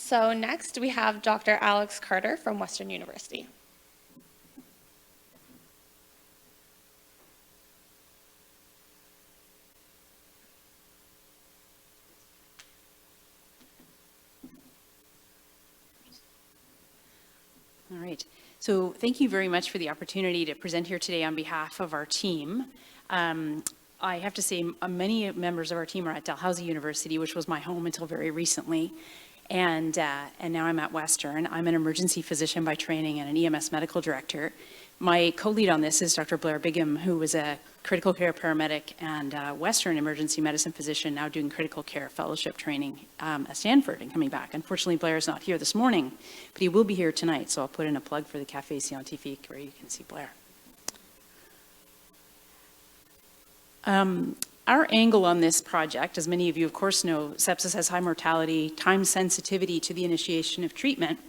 So next we have Dr. Alix Carter from Western University. All right. So thank you very much for the opportunity to present here today on behalf of our team. I have to say many members of our team are at Dalhousie University, which was my home until very recently. And now I'm at Western. I'm an emergency physician by training and an EMS medical director. My co-lead on this is Dr. Blair Bigham, who was a critical care paramedic and Western emergency medicine physician, now doing critical care fellowship training at Stanford and coming back. Unfortunately, Blair is not here this morning, but he will be here tonight, so I'll put in a plug for the Café Scientifique where you can see Blair. Our angle on this project, as many of you of course know, sepsis has high mortality, time sensitivity to the initiation of treatment.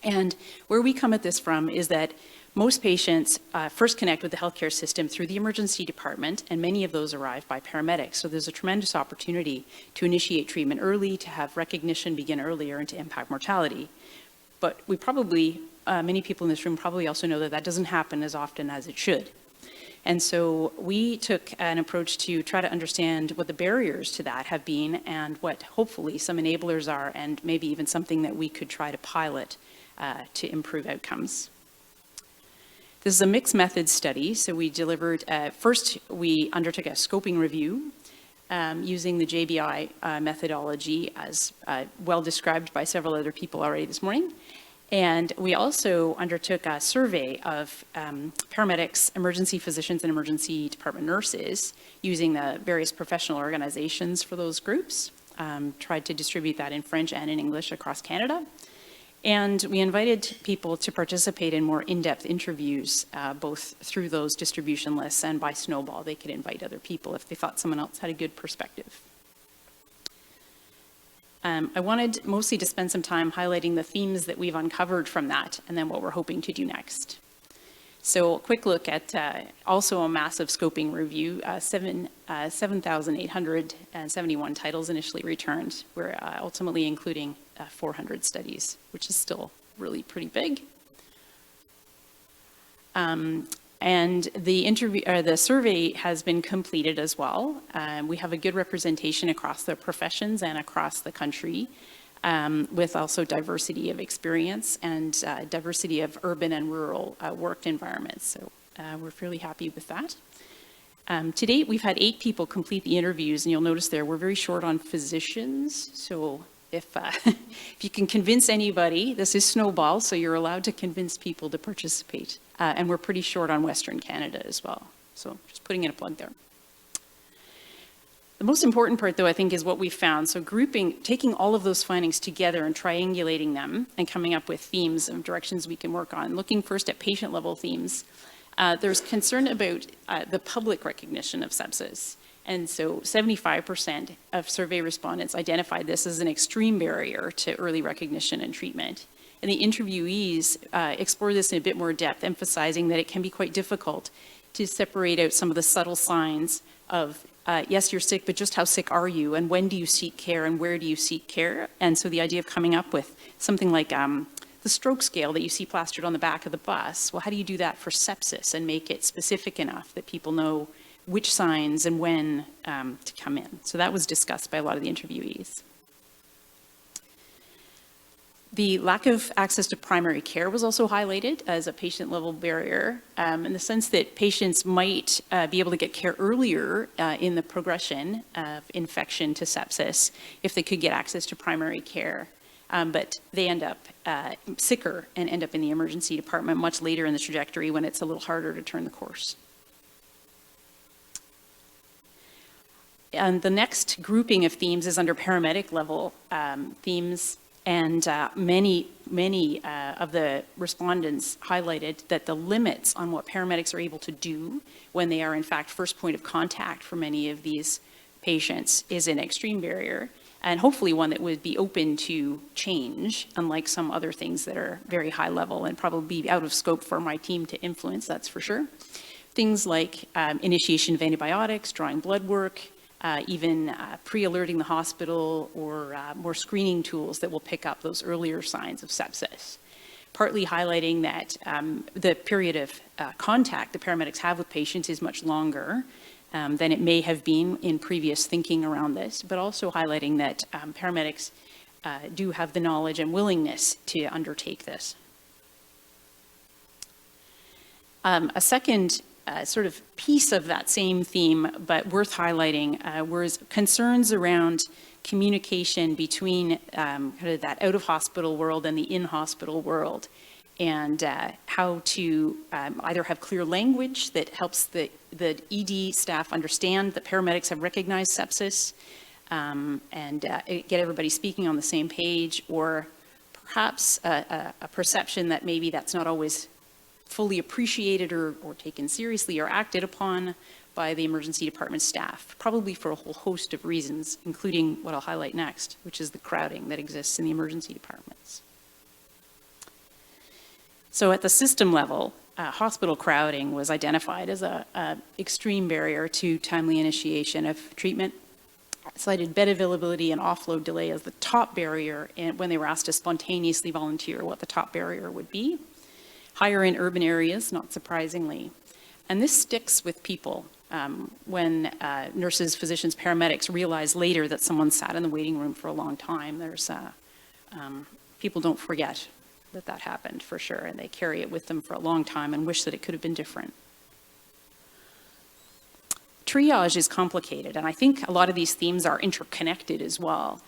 And where we come at this from is that most patients first connect with the healthcare system through the emergency department, and many of those arrive by paramedics. So there's a tremendous opportunity to initiate treatment early, to have recognition begin earlier, and to impact mortality. But we probably, many people in this room probably also know that that doesn't happen as often as it should. And so we took an approach to try to understand what the barriers to that have been and what hopefully some enablers are, and maybe even something that we could try to pilot to improve outcomes. This is a mixed method study. So we delivered, first we undertook a scoping review using the JBI methodology as well described by several other people already this morning. And we also undertook a survey of paramedics, emergency physicians, and emergency department nurses using the various professional organizations for those groups. Tried to distribute that in French and in English across Canada. And we invited people to participate in more in-depth interviews, both through those distribution lists and by snowball. They could invite other people if they thought someone else had a good perspective. I wanted mostly to spend some time highlighting the themes that we've uncovered from that and then what we're hoping to do next. So a quick look at also a massive scoping review, 7,871 titles initially returned. We're ultimately including 400 studies, which is still really pretty big. And the survey has been completed as well. We have a good representation across the professions and across the country, with also diversity of experience and diversity of urban and rural work environments. So we're fairly happy with that. To date, we've had 8 people complete the interviews, and you'll notice there we're very short on physicians. So if you can convince anybody, this is snowball, so you're allowed to convince people to participate. And we're pretty short on Western Canada as well. So just putting in a plug there. The most important part, though, I think, is what we found. So taking all of those findings together and triangulating them and coming up with themes and directions we can work on. Looking first at patient level themes. There's concern about the public recognition of sepsis. And so 75% of survey respondents identified this as an extreme barrier to early recognition and treatment. And the interviewees explore this in a bit more depth, emphasizing that it can be quite difficult to separate out some of the subtle signs of, yes, you're sick, but just how sick are you? And when do you seek care? And where do you seek care? And so the idea of coming up with something like the stroke scale that you see plastered on the back of the bus. Well, how do you do that for sepsis and make it specific enough that people know which signs and when to come in? So that was discussed by a lot of the interviewees. The lack of access to primary care was also highlighted as a patient-level barrier, in the sense that patients might be able to get care earlier in the progression of infection to sepsis if they could get access to primary care. But they end up sicker and end up in the emergency department much later in the trajectory when it's a little harder to turn the course. And the next grouping of themes is under paramedic level themes. And many of the respondents highlighted that the limits on what paramedics are able to do when they are in fact first point of contact for many of these patients is an extreme barrier, and hopefully one that would be open to change, unlike some other things that are very high level and probably be out of scope for my team to influence, that's for sure. Things like initiation of antibiotics, drawing blood work, even pre-alerting the hospital or more screening tools that will pick up those earlier signs of sepsis. Partly highlighting that the period of contact the paramedics have with patients is much longer than it may have been in previous thinking around this, but also highlighting that paramedics do have the knowledge and willingness to undertake this. A second sort of piece of that same theme, but worth highlighting, was concerns around communication between kind of that out-of-hospital world and the in-hospital world, and how to either have clear language that helps the ED staff understand that paramedics have recognized sepsis, and get everybody speaking on the same page, or perhaps a perception that maybe that's not always fully appreciated or taken seriously or acted upon by the emergency department staff, probably for a whole host of reasons, including what I'll highlight next, which is the crowding that exists in the emergency departments. So at the system level, hospital crowding was identified as an extreme barrier to timely initiation of treatment. Cited bed availability and offload delay as the top barrier, and when they were asked to spontaneously volunteer what the top barrier would be. Higher in urban areas, not surprisingly. And this sticks with people when nurses, physicians, paramedics realize later that someone sat in the waiting room for a long time. There's people don't forget that that happened for sure, and they carry it with them for a long time and wish that it could have been different. Triage is complicated, and I think a lot of these themes are interconnected as well.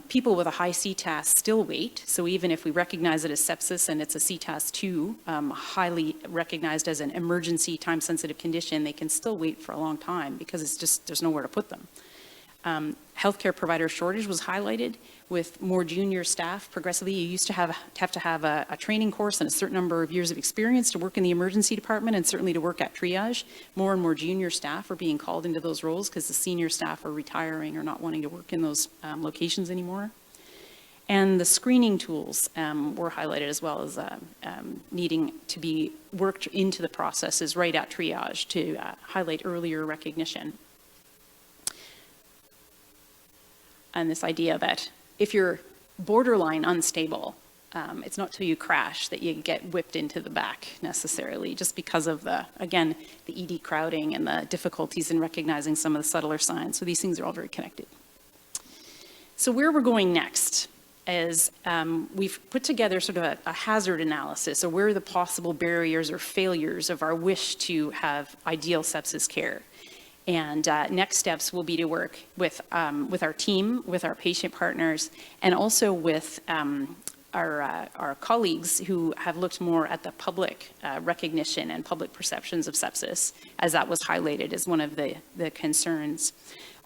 People with a high CTAS still wait, so even if we recognize it as sepsis and it's a CTAS 2, highly recognized as an emergency time-sensitive condition, they can still wait for a long time because it's just, there's nowhere to put them. Healthcare provider shortage was highlighted with more junior staff. Progressively, you used to have a training course and a certain number of years of experience to work in the emergency department and certainly to work at triage. More and more junior staff are being called into those roles because the senior staff are retiring or not wanting to work in those locations anymore. And the screening tools were highlighted as well as needing to be worked into the processes right at triage to highlight earlier recognition. And this idea that if you're borderline unstable, it's not till you crash that you get whipped into the back necessarily, just because of the, again, the ED crowding and the difficulties in recognizing some of the subtler signs. So these things are all very connected. So where we're going next is we've put together sort of a hazard analysis, or where are the possible barriers or failures of our wish to have ideal sepsis care. And next steps will be to work with our team, with our patient partners, and also with our colleagues who have looked more at the public recognition and public perceptions of sepsis, as that was highlighted as one of the concerns,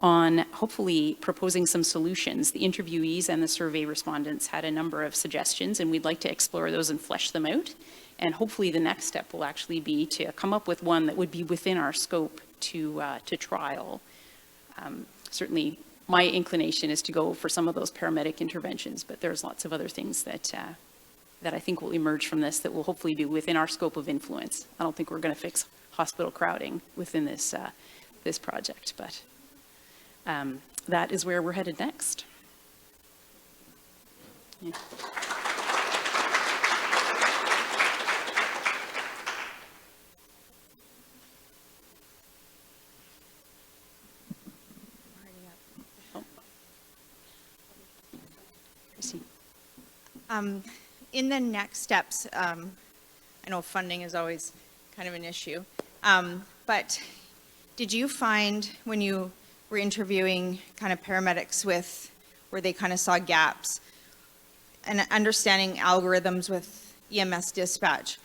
on hopefully proposing some solutions. The interviewees and the survey respondents had a number of suggestions, and we'd like to explore those and flesh them out. And hopefully the next step will actually be to come up with one that would be within our scope to trial. Certainly my inclination is to go for some of those paramedic interventions, but there's lots of other things that I think will emerge from this that will hopefully be within our scope of influence. I don't think we're going to fix hospital crowding within this project, but that is where we're headed next. Yeah. In the next steps, I know funding is always kind of an issue, but did you find when you were interviewing kind of paramedics with where they kind of saw gaps and understanding algorithms with EMS dispatch,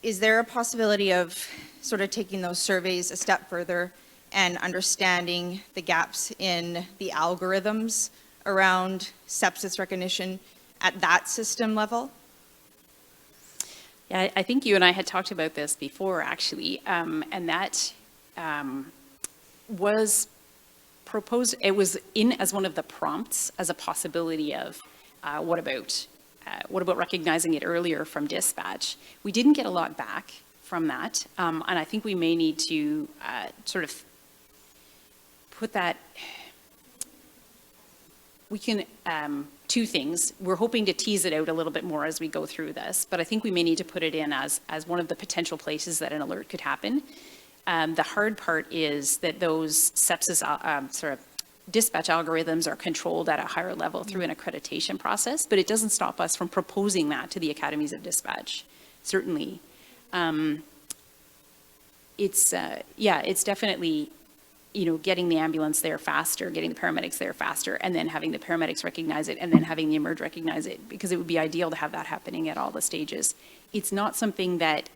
is there a possibility of sort of taking those surveys a step further and understanding the gaps in the algorithms around sepsis recognition at that system level? Yeah, I think you and I had talked about this before, actually, and that was proposed. It was in as one of the prompts as a possibility of what about recognizing it earlier from dispatch. We didn't get a lot back from that, and I think we may need to sort of put that, we can, two things. We're hoping to tease it out a little bit more as we go through this, but I think we may need to put it in as one of the potential places that an alert could happen. The hard part is that those sepsis sort of dispatch algorithms are controlled at a higher level through an accreditation process, but it doesn't stop us from proposing that to the academies of dispatch, certainly. It's definitely, getting the ambulance there faster, getting the paramedics there faster, and then having the paramedics recognize it, and then having the emerge recognize it, because it would be ideal to have that happening at all the stages. It's not something that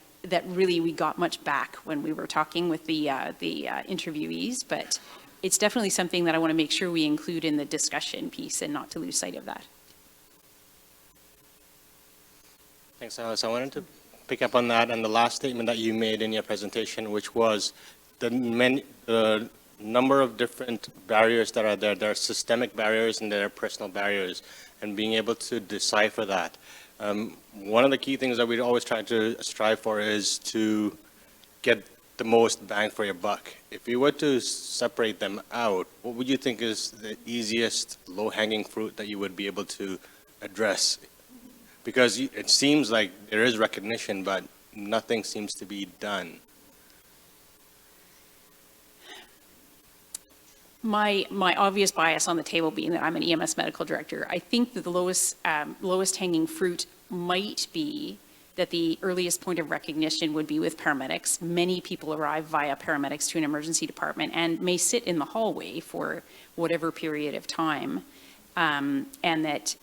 really we got much back when we were talking with the interviewees, but it's definitely something that I want to make sure we include in the discussion piece and not to lose sight of that. Thanks, Alice. I wanted to pick up on that and the last statement that you made in your presentation, which was the number of different barriers that are there. There are systemic barriers and there are personal barriers, and being able to decipher that. One of the key things that we always try to strive for is to get the most bang for your buck. If you were to separate them out, what would you think is the easiest low-hanging fruit that you would be able to address? Because it seems like there is recognition, but nothing seems to be done. My obvious bias on the table being that I'm an EMS medical director, I think that the lowest hanging fruit might be that the earliest point of recognition would be with paramedics. Many people arrive via paramedics to an emergency department and may sit in the hallway for whatever period of time, and that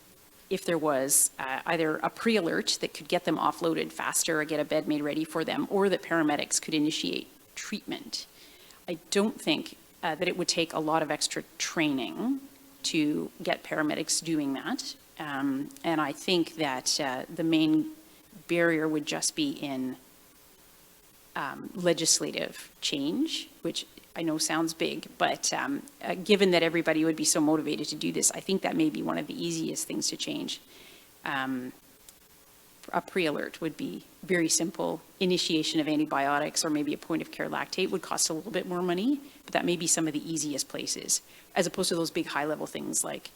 if there was either a pre-alert that could get them offloaded faster or get a bed made ready for them, or that paramedics could initiate treatment. I don't think that it would take a lot of extra training to get paramedics doing that. And I think that the main barrier would just be in legislative change, which I know sounds big, but given that everybody would be so motivated to do this, I think that may be one of the easiest things to change. A pre-alert would be very simple. Initiation of antibiotics or maybe a point of care lactate would cost a little bit more money, but that may be some of the easiest places, as opposed to those big high-level things like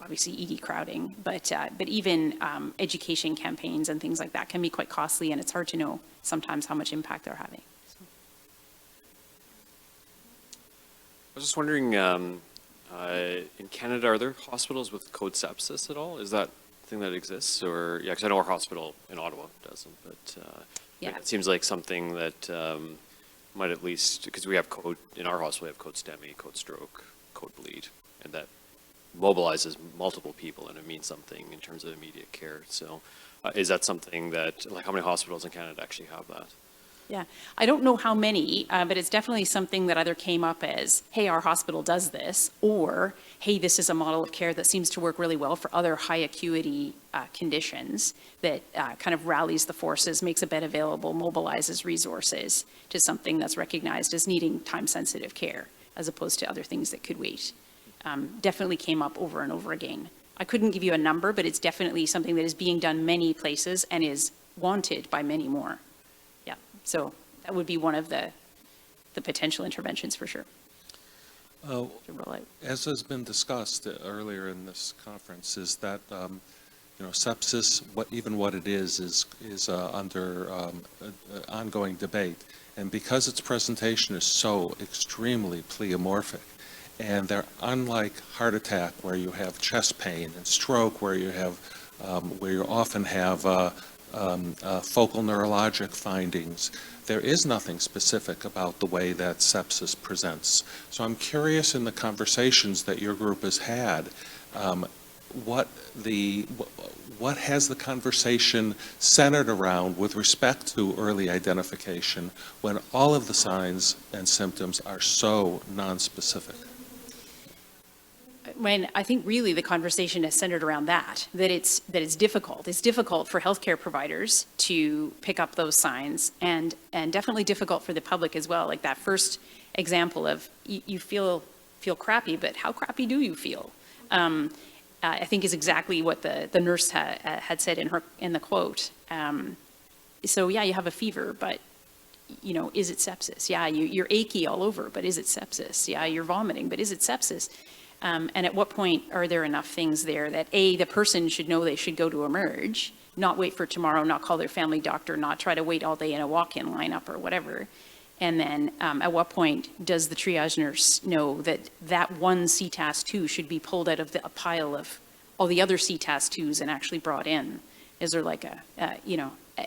obviously ED crowding, but even education campaigns and things like that can be quite costly, and it's hard to know sometimes how much impact they're having. So. I was just wondering, in Canada, are there hospitals with code sepsis at all? Is that a thing that exists? Or, yeah, because I know our hospital in Ottawa doesn't, but Yeah. it seems like something that might at least, because we have code, in our hospital we have code STEMI, code stroke, code bleed, and that mobilizes multiple people and it means something in terms of immediate care. So is that something that, like how many hospitals in Canada actually have that? Yeah, I don't know how many, but it's definitely something that either came up as, hey, our hospital does this, or, hey, this is a model of care that seems to work really well for other high acuity conditions that kind of rallies the forces, makes a bed available, mobilizes resources to something that's recognized as needing time-sensitive care, as opposed to other things that could wait. Definitely came up over and over again. I couldn't give you a number, but it's definitely something that is being done many places and is wanted by many more. Yeah, so that would be one of the potential interventions for sure. To roll out. As has been discussed earlier in this conference, is that sepsis, what it is under ongoing debate, and because its presentation is so extremely pleomorphic, and they're unlike heart attack, where you have chest pain, and stroke, where you have where you often have focal neurologic findings. There is nothing specific about the way that sepsis presents. So I'm curious, in the conversations that your group has had, what has the conversation centered around with respect to early identification when all of the signs and symptoms are so nonspecific? When I think really the conversation is centered around that it's difficult. It's difficult for healthcare providers to pick up those signs, and definitely difficult for the public as well. Like that first example of you feel crappy, but how crappy do you feel? I think is exactly what the nurse had said in the quote. So yeah, you have a fever, but is it sepsis? Yeah, you're achy all over, but is it sepsis? Yeah, you're vomiting, but is it sepsis? And at what point are there enough things there that A, the person should know they should go to emerge, not wait for tomorrow, not call their family doctor, not try to wait all day in a walk-in lineup or whatever. And then at what point does the triage nurse know that that one CTAS 2 should be pulled out of a pile of all the other CTAS 2s and actually brought in? Is there like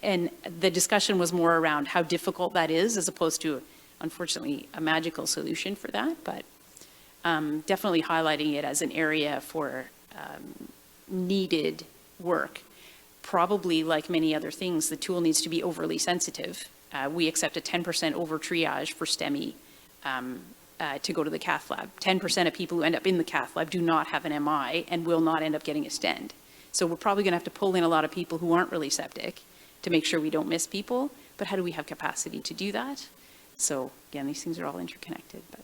and the discussion was more around how difficult that is as opposed to, unfortunately, a magical solution for that, but definitely highlighting it as an area for needed work. Probably like many other things, the tool needs to be overly sensitive. We accept a 10% over triage for STEMI to go to the cath lab. 10% of people who end up in the cath lab do not have an MI and will not end up getting a stent. So we're probably going to have to pull in a lot of people who aren't really septic to make sure we don't miss people. But how do we have capacity to do that? So again, these things are all interconnected. But